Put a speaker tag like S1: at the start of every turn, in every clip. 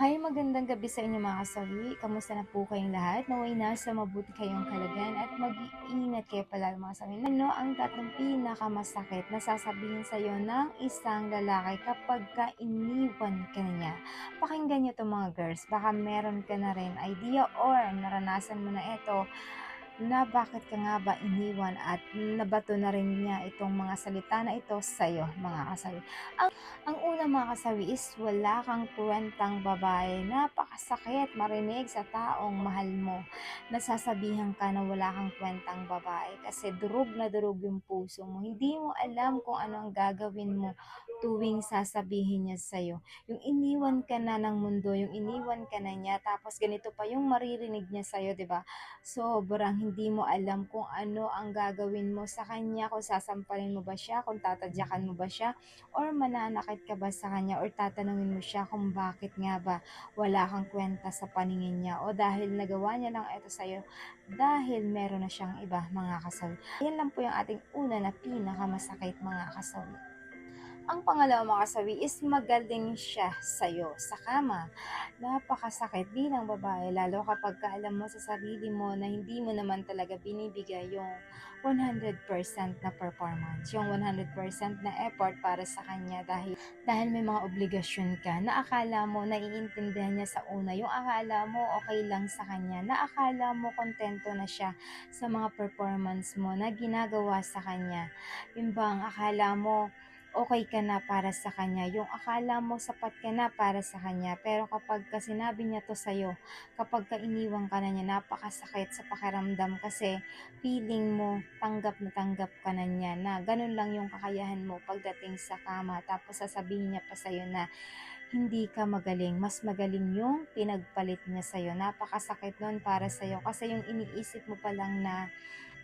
S1: Hi, magandang gabi sa inyo mga kasawi. Kamusta na po kayong lahat? Naway nasa mabuti kayong kalagayan at mag-iingat kayo palagi mga kasawi. Ano ang tatlong pinakamasakit na sasabihin sa iyo ng isang lalaki kapag ka iniwan ka na niya? Pakinggan niyo to mga girls. Baka meron ka na rin idea or naranasan mo na ito na bakit ka nga ba iniwan at nabato na rin niya itong mga salita na ito sa'yo, mga kasawi. Ang una mga kasawi is wala kang kwentang babae. Napakasakit marinig sa taong mahal mo. Nasasabihan ka na wala kang kwentang babae kasi durog na durog yung puso mo. Hindi mo alam kung ano ang gagawin mo tuwing sasabihin niya sa'yo. Yung iniwan ka na ng mundo, yung iniwan ka na niya, tapos ganito pa yung maririnig niya sa'yo, di ba? Sobrang hindi mo alam kung ano ang gagawin mo sa kanya, kung sasampalin mo ba siya, kung tatadyakan mo ba siya, or mananakit ka ba sa kanya, or tatanungin mo siya kung bakit nga ba wala kang kwenta sa paningin niya, o dahil nagawa niya lang ito sa'yo dahil meron na siyang iba, mga kasawi. Yan lang po yung ating una na pinakamasakit, mga kasawi. Ang pangalawa mga kasawi is magaling siya sa'yo sa kama. Napakasakit bilang babae lalo kapag alam mo sa sarili mo na hindi mo naman talaga binibigay yung 100% na performance, yung 100% na effort para sa kanya dahil may mga obligasyon ka na akala mo naiintindihan niya sa una, yung akala mo okay lang sa kanya, na akala mo kontento na siya sa mga performance mo na ginagawa sa kanya. Yung bang akala mo okay ka na para sa kanya, yung akala mo sapat ka na para sa kanya, pero kapag ka sinabi niya to sa'yo, kapag ka iniwan ka na niya, napakasakit sa pakiramdam kasi feeling mo tanggap na tanggap ka na niya, na ganun lang yung kakayahan mo pagdating sa kama, tapos sasabihin niya pa sa'yo na hindi ka magaling, mas magaling yung pinagpalit niya sa'yo. Napakasakit nun para sa'yo kasi yung iniisip mo pa lang na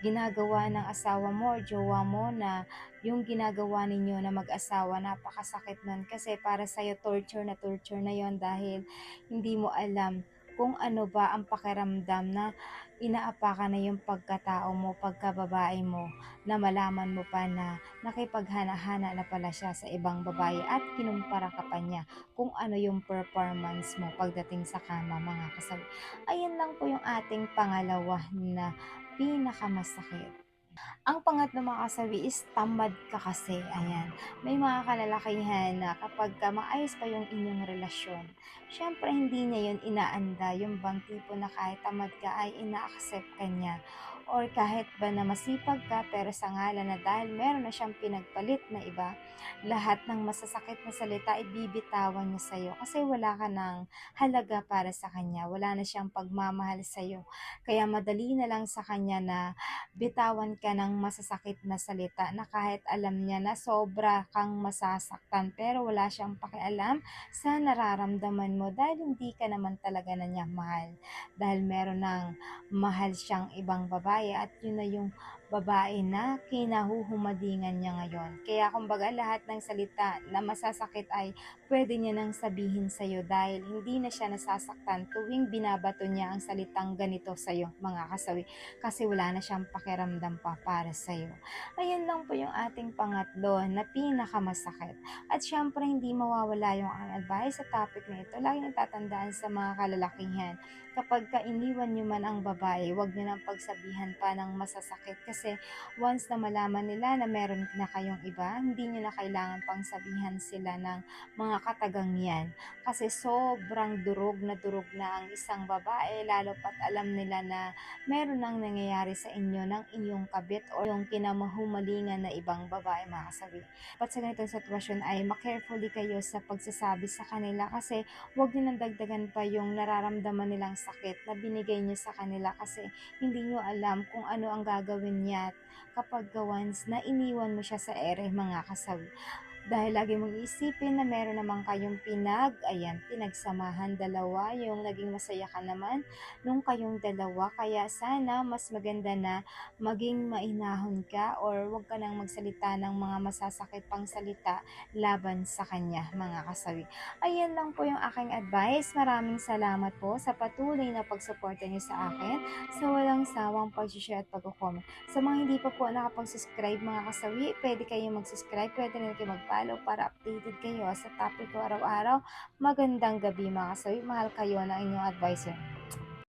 S1: ginagawa ng asawa mo or jowa mo, na yung ginagawa ninyo na mag-asawa, napakasakit nun kasi para sa'yo torture na yon dahil hindi mo alam kung ano ba ang pakiramdam na inaapakan na yung pagkatao mo, pagkababae mo, na malaman mo pa na nakipaghana-hana na pala siya sa ibang babae at kinumpara ka pa niya kung ano yung performance mo pagdating sa kama, mga kasabi. Ayan lang po yung ating pangalawa na pinakamasakit. Ang pangatlo mga kasabi is tamad ka kasi. Ayan, may mga kalalakihan na kapag ka maayos pa yung inyong relasyon, syempre hindi niya yun inaanda, yung bang tipo na kahit tamad ka ay ina-accept ka niya. Or kahit ba na masipag ka pero sa ngalan na dahil meron na siyang pinagpalit na iba, lahat ng masasakit na salita ibibitawan niya sa'yo kasi wala ka ng halaga para sa kanya, wala na siyang pagmamahal sa'yo. Kaya madali na lang sa kanya na bitawan ka ng masasakit na salita na kahit alam niya na sobra kang masasaktan pero wala siyang pakialam sa nararamdaman mo dahil hindi ka naman talaga na niya mahal. Dahil meron ng mahal siyang ibang babae at yun na yung babae na kinahuhumadingan niya ngayon. Kaya kumbaga lahat ng salita na masasakit ay pwede niya nang sabihin sa'yo dahil hindi na siya nasasaktan tuwing binabato niya ang salitang ganito sa'yo, mga kasawi, kasi wala na siyang pakiramdam pa para sa'yo. Ayan lang po yung ating pangatlo na pinakamasakit. At syempre hindi mawawala yung ang advice sa topic na ito. Lagi natatandaan sa mga kalalakihan, kapag ka iniwan nyo man ang babae, huwag nyo nang pagsabihan pa ng masasakit kasi once na malaman nila na meron na kayong iba, hindi nyo na kailangan pang sabihan sila ng mga katagang yan. Kasi sobrang durog na ang isang babae, lalo pat alam nila na meron nang nangyayari sa inyo ng inyong kabit o yung kinamahumalingan na ibang babae, mga kasabi. Dapat sa ganitong sitwasyon ay makarefully kayo sa pagsasabi sa kanila kasi huwag nyo nang dagdagan pa yung nararamdaman nilang sakit na binigay nyo sa kanila kasi hindi nyo alam kung ano ang gagawin niya kapag once na iniwan mo siya sa ere, mga kasabi. Dahil lagi mong iisipin na meron naman kayong pinagsamahan dalawa, yung naging masaya ka naman nung kayong dalawa. Kaya sana mas maganda na maging mainahon ka or wag ka nang magsalita ng mga masasakit pang salita laban sa kanya, mga kasawi. Ayan lang po yung aking advice. Maraming salamat po sa patuloy na pagsuporta niyo sa akin, sa walang sawang pag-share at pag-comment. Sa mga hindi pa po nakapag-subscribe, mga kasawi, pwede kayong mag-subscribe, pwede rin kayo mag paki-follow para updated kayo sa topic ko araw-araw. Magandang gabi mga kasawi, mahal kayo ng inyong advisor.